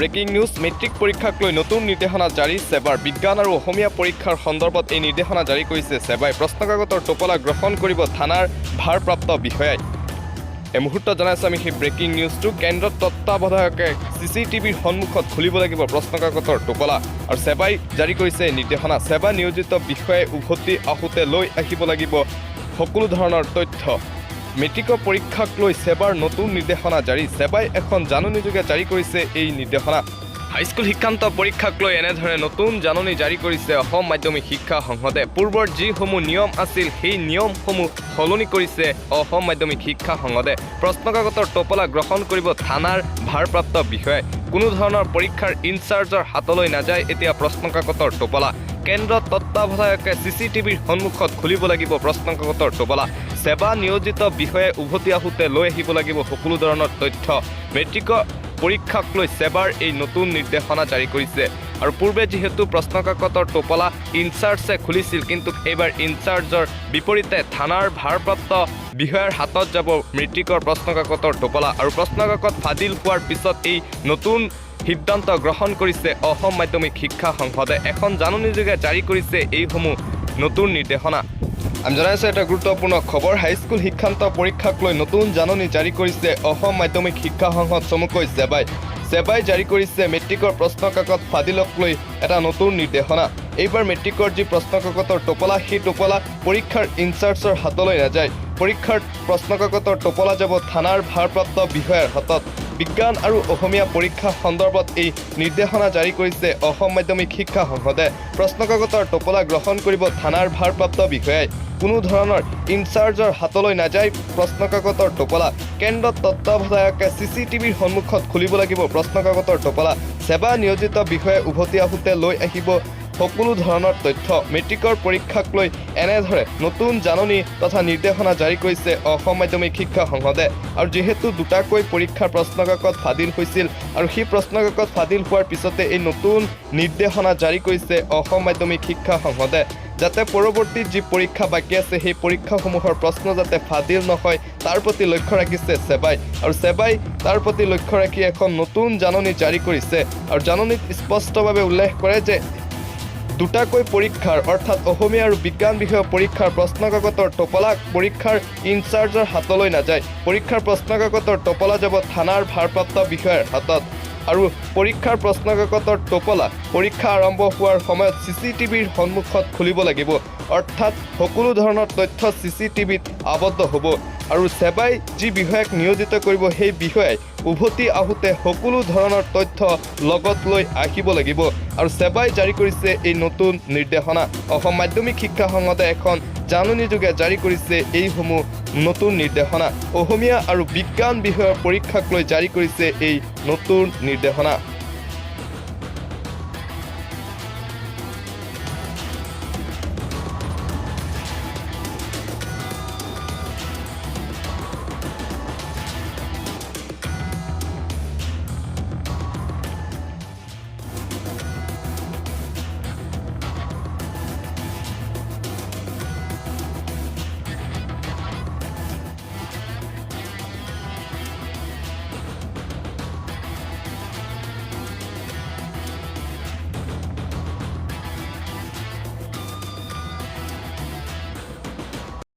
breaking news matric পৰীক্ষাক লৈ নতুন নিৰ্দেশনা জাৰি সেবাৰ বিজ্ঞান আৰু অসমীয়া পৰীক্ষাৰ সন্দৰ্ভত এই নিৰ্দেশনা জাৰি কৰিছে সেবাই প্ৰশ্নকাকতৰ টোপোলা গ্ৰহণ কৰিব থানাৰ ভাৰপ্ৰাপ্ত বিষয়াই এই মুহূৰ্তত জনাইছো আমি সেই ব্ৰেকিং নিউজটো কেন্দ্ৰৰ তত্ত্বাৱধায়কে চিচিটিভিৰ সন্মুখত খুলিব লাগিব প্ৰশ্নকাকতৰ টোপোলা আৰু সেবাই জাৰি কৰিছে নিৰ্দেশনা সেবা নিয়োজিত বিষয়াই উভতি আহোতে লৈ আহিব লাগিব সকলো ধৰণৰ তথ্য মেট্ৰিকৰ পৰীক্ষাক লৈ সেবাৰ নতুন নিৰ্দেশনা জাৰি সেবাই এখন জাননীযোগে জাৰি কৰিছে এই নিৰ্দেশনা হাইস্কুল শিক্ষান্ত পৰীক্ষাক লৈ এনেধৰণে নতুন জাননী জাৰি কৰিছে অসম মাধ্যমিক শিক্ষা সংসদে পূৰ্বৰ যিসমূহ নিয়ম আছিল সেই নিয়মসমূহ সলনি কৰিছে অসম মাধ্যমিক শিক্ষা সংসদে প্ৰশ্নকাকতৰ টোপোলা গ্ৰহণ কৰিব থানাৰ ভাৰপ্ৰাপ্ত বিষয়াই কোনো ধৰণৰ পৰীক্ষাৰ ইনচাৰ্জৰ হাতলৈ নাযায় এতিয়া প্ৰশ্নকাকতৰ টোপোলা কেন্দ্ৰৰ তত্ত্বাৱধায়কে চিচিটিভিৰ সন্মুখত খুলিব লাগিব প্ৰশ্নকাকতৰ টোপোলা সেবা নিয়োজিত বিষয়াই উভতি আহোতে লৈ আহিব লাগিব সকলো ধৰণৰ তথ্য মেট্ৰিকৰ পৰীক্ষাক লৈ সেবাৰ এই নতুন নিৰ্দেশনা জাৰি কৰিছে আৰু পূৰ্বে যিহেতু প্ৰশ্নকাকতৰ টোপোলা ইনচাৰ্জে খুলিছিল কিন্তু এইবাৰ ইনচাৰ্জৰ বিপৰীতে থানাৰ ভাৰপ্ৰাপ্ত বিষয়াৰ হাতত যাব মেট্ৰিকৰ প্ৰশ্নকাকতৰ টোপোলা আৰু প্ৰশ্নকাকত ফাদিল হোৱাৰ পিছত এই নতুন সিদ্ধান্ত গ্ৰহণ কৰিছে অসম মাধ্যমিক শিক্ষা সংসদে এখন জাননীযোগে জাৰি কৰিছে এইসমূহ নতুন নিৰ্দেশনা আমি জনাইছো এটা গুৰুত্বপূৰ্ণ খবৰ হাইস্কুল শিক্ষান্ত পৰীক্ষাক লৈ নতুন জাননী জাৰি কৰিছে অসম মাধ্যমিক শিক্ষা সংসদ চমুকৈ সেবাই জাৰি কৰিছে মেট্ৰিকৰ প্ৰশ্নকাকত ফাদিলক লৈ এটা নতুন নিৰ্দেশনা এইবাৰ মেট্ৰিকৰ যি প্ৰশ্নকাকতৰ টোপোলা সেই টোপোলা পৰীক্ষাৰ ইনচাৰ্জৰ হাতলৈ নাযায় পৰীক্ষাৰ প্ৰশ্নকাকতৰ টোপোলা যাব থানাৰ ভাৰপ্ৰাপ্ত বিষয়াৰ হাতত বিজ্ঞান আৰু অসমীয়া পৰীক্ষা সন্দৰ্ভত এই নিৰ্দেশনা জাৰি কৰিছে অসম মাধ্যমিক শিক্ষা সংসদে প্ৰশ্নকাকতৰ টোপোলা গ্ৰহণ কৰিব থানাৰ ভাৰপ্ৰাপ্ত বিষয়াই কোনো ধৰণৰ ইনচাৰ্জৰ হাতলৈ নাযায় প্ৰশ্নকাকতৰ টোপোলা কেন্দ্ৰৰ তত্ত্বাৱধায়কে চিচিটিভিৰ সন্মুখত খুলিব লাগিব প্ৰশ্নকাকতৰ টোপোলা সেৱা নিয়োজিত বিষয়াই উভতি আহোতে লৈ আহিব সকলো ধৰণৰ তথ্য মেট্ৰিকৰ পৰীক্ষাক লৈ এনেধৰে নতুন জাননী তথা নিৰ্দেশনা জাৰি কৰিছে অসম মাধ্যমিক শিক্ষা সংসদে আৰু যিহেতু দুটাকৈ পৰীক্ষাৰ প্ৰশ্নকাকত ফাদিল হৈছিল আৰু সেই প্ৰশ্নকাকত ফাদিল হোৱাৰ পিছতে এই নতুন নিৰ্দেশনা জাৰি কৰিছে অসম মাধ্যমিক শিক্ষা সংসদে যাতে পৰৱৰ্তী যি পৰীক্ষা বাকী আছে সেই পৰীক্ষাসমূহৰ প্ৰশ্ন যাতে ফাদিল নহয় তাৰ প্ৰতি লক্ষ্য ৰাখিছে সেবাই আৰু সেবাই তাৰ প্ৰতি লক্ষ্য ৰাখি এখন নতুন জাননী জাৰি কৰিছে আৰু জাননীত স্পষ্টভাৱে উল্লেখ কৰে যে দুটাকৈ পৰীক্ষাৰ অৰ্থাৎ অসমীয়া আৰু বিজ্ঞান বিষয়ৰ পৰীক্ষাৰ প্ৰশ্নকাকতৰ টোপোলা পৰীক্ষাৰ ইনচাৰ্জৰ হাতলৈ নাযায় পৰীক্ষাৰ প্ৰশ্নকাকতৰ টোপোলা যাব থানাৰ ভাৰপ্ৰাপ্ত বিষয়াৰ হাতত আৰু পৰীক্ষাৰ প্ৰশ্নকাকতৰ টোপোলা পৰীক্ষা আৰম্ভ হোৱাৰ সময়ত চিচিটিভিৰ সন্মুখত খুলিব লাগিব অৰ্থাৎ সকলো ধৰণৰ তথ্য চিচিটিভিত আবদ্ধ হ'ব আৰু সেবাই যি বিষয়াক নিয়োজিত কৰিব সেই বিষয়াই উভতি আহোতে সকলো ধৰণৰ তথ্য লগত লৈ আহিব লাগিব আৰু সেবাই জাৰি কৰিছে এই নতুন নিৰ্দেশনা অসম মাধ্যমিক শিক্ষা সংসদে এখন জাননীযোগে জাৰি কৰিছে এইসমূহ নতুন নিৰ্দেশনা অসমীয়া আৰু বিজ্ঞান বিষয়ৰ পৰীক্ষাক লৈ জাৰি কৰিছে এই নতুন নিৰ্দেশনা